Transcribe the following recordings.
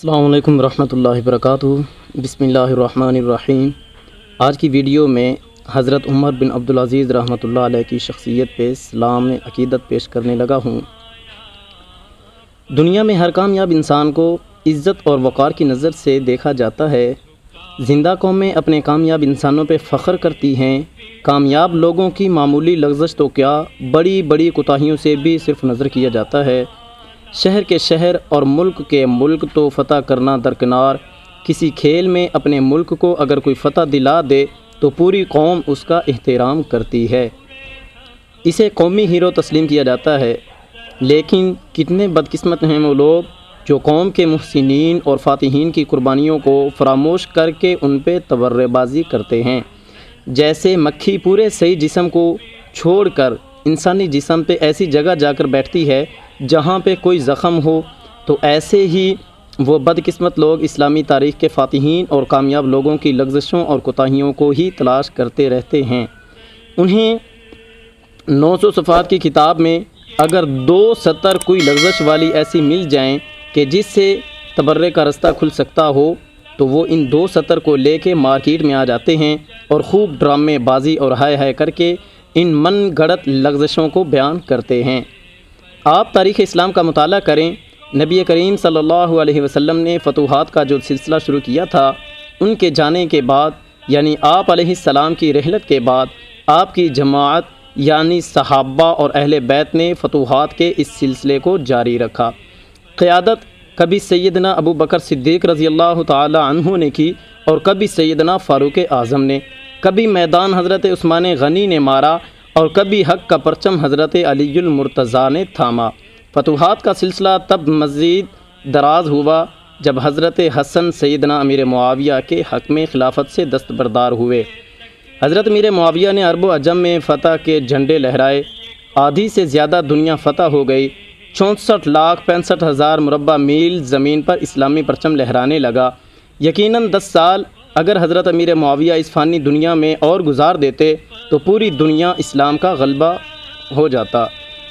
السلام علیکم ورحمۃ اللہ وبرکاتہ۔ بسم اللہ الرحمن الرحیم۔ آج کی ویڈیو میں حضرت عمر بن عبدالعزیز رحمۃ اللہ علیہ کی شخصیت پہ سلام عقیدت پیش کرنے لگا ہوں۔ دنیا میں ہر کامیاب انسان کو عزت اور وقار کی نظر سے دیکھا جاتا ہے۔ زندہ قومیں اپنے کامیاب انسانوں پہ فخر کرتی ہیں۔ کامیاب لوگوں کی معمولی لغزش تو کیا، بڑی بڑی کوتاہیوں سے بھی صرف نظر کیا جاتا ہے۔ شہر کے شہر اور ملک کے ملک تو فتح کرنا درکنار، کسی کھیل میں اپنے ملک کو اگر کوئی فتح دلا دے تو پوری قوم اس کا احترام کرتی ہے، اسے قومی ہیرو تسلیم کیا جاتا ہے۔ لیکن کتنے بدقسمت ہیں وہ لوگ جو قوم کے محسنین اور فاتحین کی قربانیوں کو فراموش کر کے ان پہ تبرہ بازی کرتے ہیں۔ جیسے مکھی پورے صحیح جسم کو چھوڑ کر انسانی جسم پہ ایسی جگہ جا کر بیٹھتی ہے جہاں پہ کوئی زخم ہو، تو ایسے ہی وہ بدقسمت لوگ اسلامی تاریخ کے فاتحین اور کامیاب لوگوں کی لغزشوں اور کوتاہیوں کو ہی تلاش کرتے رہتے ہیں۔ انہیں 900 صفحات کی کتاب میں اگر 2 سطر کوئی لغزش والی ایسی مل جائیں کہ جس سے تبرے کا رستہ کھل سکتا ہو، تو وہ ان 2 سطر کو لے کے مارکیٹ میں آ جاتے ہیں اور خوب ڈرامے بازی اور ہائے ہائے کر کے ان من گھڑت لغزشوں کو بیان کرتے ہیں۔ آپ تاریخ اسلام کا مطالعہ کریں۔ نبی کریم صلی اللہ علیہ وسلم نے فتوحات کا جو سلسلہ شروع کیا تھا، ان کے جانے کے بعد یعنی آپ علیہ السلام کی رحلت کے بعد آپ کی جماعت یعنی صحابہ اور اہل بیت نے فتوحات کے اس سلسلے کو جاری رکھا۔ قیادت کبھی سیدنا ابو بکر صدیق رضی اللہ تعالی عنہ نے کی اور کبھی سیدنا فاروق اعظم نے، کبھی میدان حضرت عثمان غنی نے مارا اور کبھی حق کا پرچم حضرت علی المرتضیٰ نے تھاما۔ فتوحات کا سلسلہ تب مزید دراز ہوا جب حضرت حسن سیدنا امیر معاویہ کے حق میں خلافت سے دستبردار ہوئے۔ حضرت امیر معاویہ نے عرب و عجم میں فتح کے جھنڈے لہرائے، آدھی سے زیادہ دنیا فتح ہو گئی، 64,65,000 مربع میل زمین پر اسلامی پرچم لہرانے لگا۔ یقیناً 10 سال اگر حضرت امیر معاویہ اس فانی دنیا میں اور گزار دیتے تو پوری دنیا اسلام کا غلبہ ہو جاتا،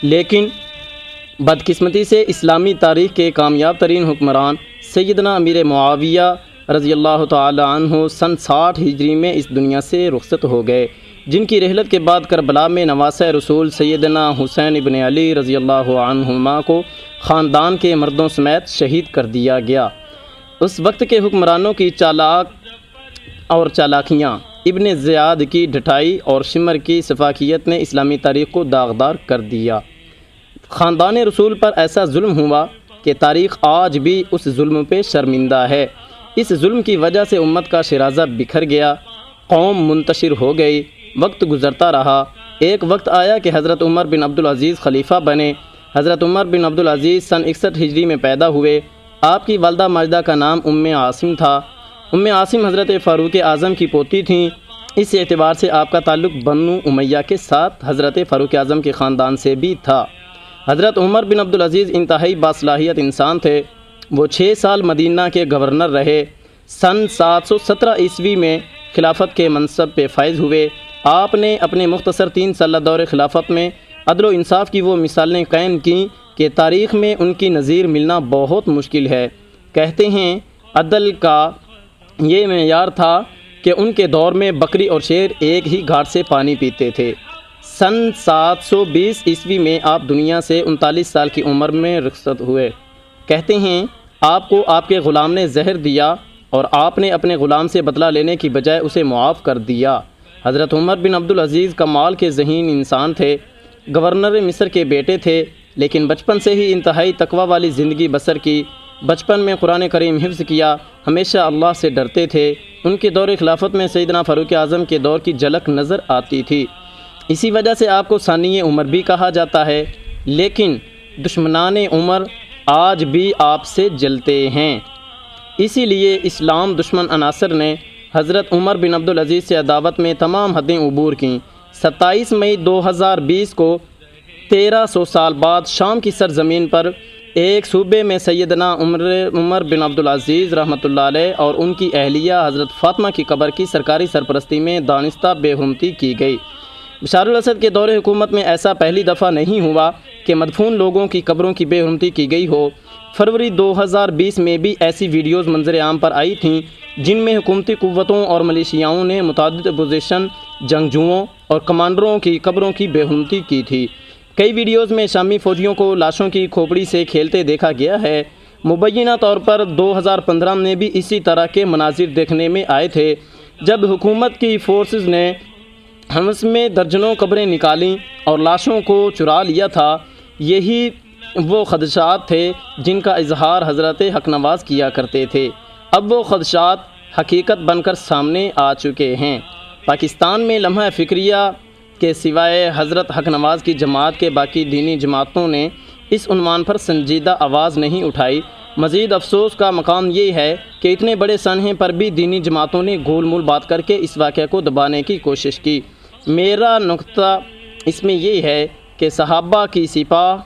لیکن بدقسمتی سے اسلامی تاریخ کے کامیاب ترین حکمران سیدنا امیر معاویہ رضی اللہ تعالی عنہ سن 60 ہجری میں اس دنیا سے رخصت ہو گئے، جن کی رحلت کے بعد کربلا میں نواسہ رسول سیدنا حسین ابن علی رضی اللہ عنہما کو خاندان کے مردوں سمیت شہید کر دیا گیا۔ اس وقت کے حکمرانوں کی چالاکیاں، ابن زیاد کی ڈٹائی اور شمر کی سفاکیت نے اسلامی تاریخ کو داغدار کر دیا۔ خاندان رسول پر ایسا ظلم ہوا کہ تاریخ آج بھی اس ظلم پہ شرمندہ ہے۔ اس ظلم کی وجہ سے امت کا شیرازہ بکھر گیا، قوم منتشر ہو گئی، وقت گزرتا رہا۔ ایک وقت آیا کہ حضرت عمر بن عبدالعزیز خلیفہ بنے۔ حضرت عمر بن عبدالعزیز سن 61 ہجری میں پیدا ہوئے۔ آپ کی والدہ ماجدہ کا نام عاصم تھا۔ عاصم حضرت فاروق اعظم کی پوتی تھیں۔ اس اعتبار سے آپ کا تعلق بنو امیہ کے ساتھ حضرت فاروق اعظم کے خاندان سے بھی تھا۔ حضرت عمر بن عبدالعزیز انتہائی باصلاحیت انسان تھے۔ وہ 6 سال مدینہ کے گورنر رہے۔ سن 717 عیسوی میں خلافت کے منصب پہ فائز ہوئے۔ آپ نے اپنے مختصر 3 سالہ دور خلافت میں عدل و انصاف کی وہ مثالیں قائم کیں کہ تاریخ میں ان کی نظیر ملنا بہت مشکل ہے۔ کہتے ہیں عدل کا یہ معیار تھا کہ ان کے دور میں بکری اور شیر ایک ہی گھاٹ سے پانی پیتے تھے۔ سن 720 عیسوی میں آپ دنیا سے 39 سال کی عمر میں رخصت ہوئے۔ کہتے ہیں آپ کو آپ کے غلام نے زہر دیا اور آپ نے اپنے غلام سے بدلہ لینے کی بجائے اسے معاف کر دیا۔ حضرت عمر بن عبدالعزیز کمال کے ذہین انسان تھے، گورنر مصر کے بیٹے تھے، لیکن بچپن سے ہی انتہائی تقوی والی زندگی بسر کی۔ بچپن میں قرآن کریم حفظ کیا، ہمیشہ اللہ سے ڈرتے تھے۔ ان کے دور خلافت میں سیدنا فاروق اعظم کے دور کی جھلک نظر آتی تھی۔ اسی وجہ سے آپ کو ثانی عمر بھی کہا جاتا ہے، لیکن دشمنان عمر آج بھی آپ سے جلتے ہیں۔ اسی لیے اسلام دشمن عناصر نے حضرت عمر بن عبدالعزیز سے عداوت میں تمام حدیں عبور کیں۔ 27 مئی 2020 کو 1300 سال بعد شام کی سرزمین پر ایک صوبے میں سیدنا عمر بن عبدالعزیز رحمۃ اللہ علیہ اور ان کی اہلیہ حضرت فاطمہ کی قبر کی سرکاری سرپرستی میں دانستہ بے حرمتی کی گئی۔ بشار الاسد کے دور حکومت میں ایسا پہلی دفعہ نہیں ہوا کہ مدفون لوگوں کی قبروں کی بے حرمتی کی گئی ہو۔ فروری 2020 میں بھی ایسی ویڈیوز منظر عام پر آئی تھیں جن میں حکومتی قوتوں اور ملیشیاؤں نے متعدد اپوزیشن جنگجوؤں اور کمانڈروں کی قبروں کی بے حرمتی کی تھی۔ کئی ویڈیوز میں شامی فوجیوں کو لاشوں کی کھوپڑی سے کھیلتے دیکھا گیا ہے۔ مبینہ طور پر 2015 میں بھی اسی طرح کے مناظر دیکھنے میں آئے تھے جب حکومت کی فورسز نے حمص میں درجنوں قبریں نکالیں اور لاشوں کو چرا لیا تھا۔ یہی وہ خدشات تھے جن کا اظہار حضرت حق نواز کیا کرتے تھے۔ اب وہ خدشات حقیقت بن کر سامنے آ چکے ہیں۔ پاکستان میں لمحہ فکریہ کے سوائے حضرت حق نواز کی جماعت کے باقی دینی جماعتوں نے اس عنوان پر سنجیدہ آواز نہیں اٹھائی۔ مزید افسوس کا مقام یہ ہے کہ اتنے بڑے سانحے پر بھی دینی جماعتوں نے گول مول بات کر کے اس واقعہ کو دبانے کی کوشش کی۔ میرا نقطہ اس میں یہ ہے کہ صحابہ کی سپاہ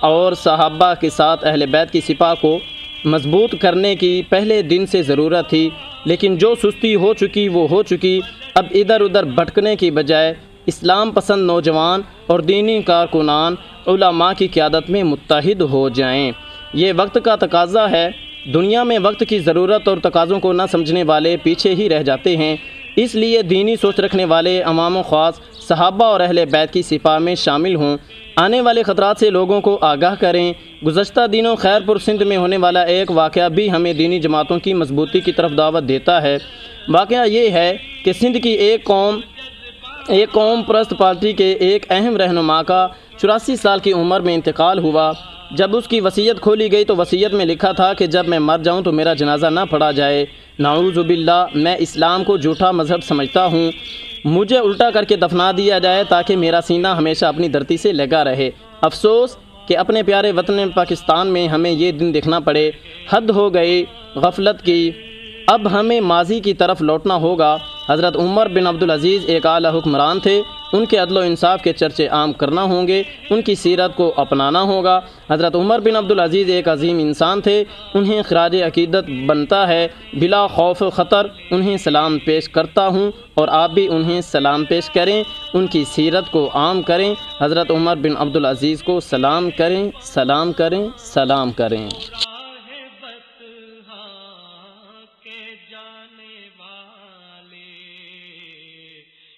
اور صحابہ کے ساتھ اہل بیت کی سپاہ کو مضبوط کرنے کی پہلے دن سے ضرورت تھی، لیکن جو سستی ہو چکی وہ ہو چکی۔ اب ادھر ادھر بھٹکنے کی بجائے اسلام پسند نوجوان اور دینی کارکنان علماء کی قیادت میں متحد ہو جائیں۔ یہ وقت کا تقاضا ہے۔ دنیا میں وقت کی ضرورت اور تقاضوں کو نہ سمجھنے والے پیچھے ہی رہ جاتے ہیں، اس لیے دینی سوچ رکھنے والے عوام و خاص صحابہ اور اہل بیت کی سپاہ میں شامل ہوں، آنے والے خطرات سے لوگوں کو آگاہ کریں۔ گزشتہ دنوں خیرپور سندھ میں ہونے والا ایک واقعہ بھی ہمیں دینی جماعتوں کی مضبوطی کی طرف دعوت دیتا ہے۔ واقعہ یہ ہے کہ سندھ کی ایک قوم پرست پارٹی کے ایک اہم رہنما کا 84 سال کی عمر میں انتقال ہوا۔ جب اس کی وصیت کھولی گئی تو وصیت میں لکھا تھا کہ جب میں مر جاؤں تو میرا جنازہ نہ پڑھا جائے۔ نعوذ باللہ، میں اسلام کو جھوٹا مذہب سمجھتا ہوں، مجھے الٹا کر کے دفنا دیا جائے تاکہ میرا سینہ ہمیشہ اپنی دھرتی سے لگا رہے۔ افسوس کہ اپنے پیارے وطن پاکستان میں ہمیں یہ دن دیکھنا پڑے۔ حد ہو گئی غفلت کی، اب ہمیں ماضی کی طرف لوٹنا ہوگا۔ حضرت عمر بن عبدالعزیز ایک اعلیٰ حکمران تھے، ان کے عدل و انصاف کے چرچے عام کرنا ہوں گے، ان کی سیرت کو اپنانا ہوگا۔ حضرت عمر بن عبدالعزیز ایک عظیم انسان تھے، انہیں خراج عقیدت بنتا ہے۔ بلا خوف خطر انہیں سلام پیش کرتا ہوں اور آپ بھی انہیں سلام پیش کریں، ان کی سیرت کو عام کریں۔ حضرت عمر بن عبدالعزیز کو سلام کریں، سلام کریں، سلام کریں۔